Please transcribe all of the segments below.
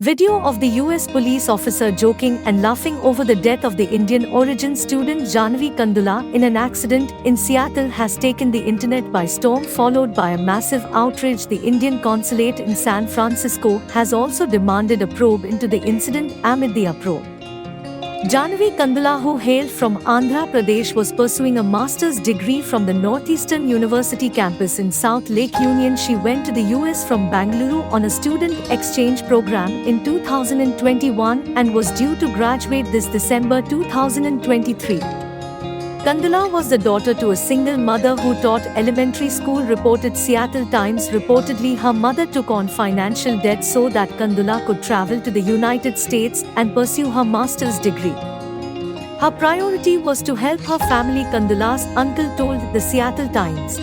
Video of the US police officer joking and laughing over the death of the Indian origin student Jaahnavi Kandula in an accident in Seattle has taken the internet by storm, followed by a massive outrage. The Indian consulate in San Francisco has also demanded a probe into the incident amid the uproar. Jaahnavi Kandula, who hailed from Andhra Pradesh, was pursuing a master's degree from the Northeastern University campus in South Lake Union. She went to the US from Bangalore on a student exchange program in 2021 and was due to graduate this December 2023. Kandula was the daughter to a single mother who taught elementary school, reported Seattle Times. Reportedly, her mother took on financial debt so that Kandula could travel to the United States and pursue her master's degree. Her priority was to help her family, Kandula's uncle told the Seattle Times.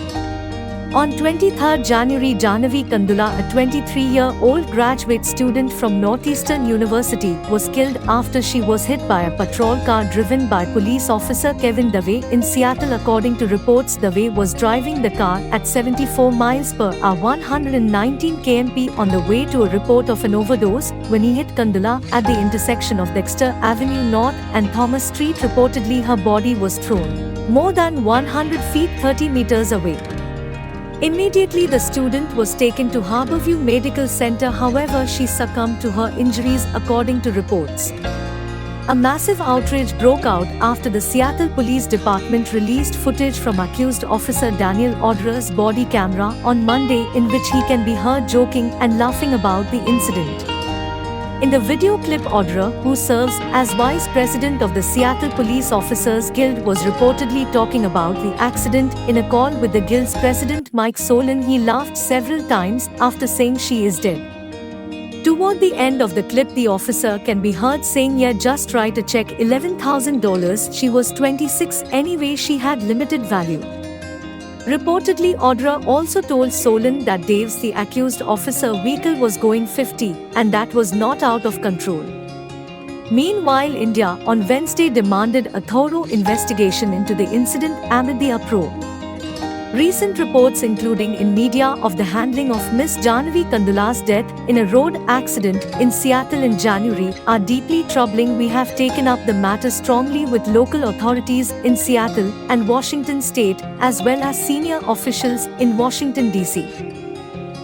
On 23 January, Jaahnavi Kandula, a 23-year-old graduate student from Northeastern University, was killed after she was hit by a patrol car driven by police officer Kevin Dave in Seattle. According to reports, Dave was driving the car at 74 miles per hour, 119 km/h on the way to a report of an overdose when he hit Kandula at the intersection of Dexter Avenue North and Thomas Street. Reportedly, her body was thrown more than 100 feet 30 meters away. Immediately, the student was taken to Harborview Medical Center. However, she succumbed to her injuries, according to reports. A massive outrage broke out after the Seattle Police Department released footage from accused officer Daniel Odrer's body camera on Monday, in which he can be heard joking and laughing about the incident. In the video clip, Odrer, who serves as vice president of the Seattle Police Officers Guild, was reportedly talking about the accident. In a call with the Guild's president Mike Solon, he laughed several times after saying she is dead. Toward the end of the clip, the officer can be heard saying, "Yeah, just write a check, $11,000. She was 26 anyway, she had limited value." Reportedly, Odrer also told Solon that Dave's, the accused officer, vehicle was going 50 and that was not out of control. Meanwhile, India on Wednesday demanded a thorough investigation into the incident amid the uproar. Recent reports, including in media, of the handling of Miss Jaahnavi Kandula's death in a road accident in Seattle in January, are deeply troubling. We have taken up the matter strongly with local authorities in Seattle and Washington state, as well as senior officials in Washington, D.C.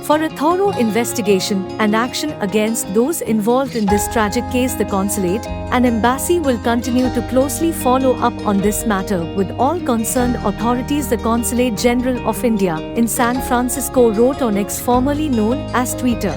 for a thorough investigation and action against those involved in this tragic case. The consulate and embassy will continue to closely follow up on this matter with all concerned authorities, the Consulate General of India in San Francisco wrote on X, formerly known as Twitter.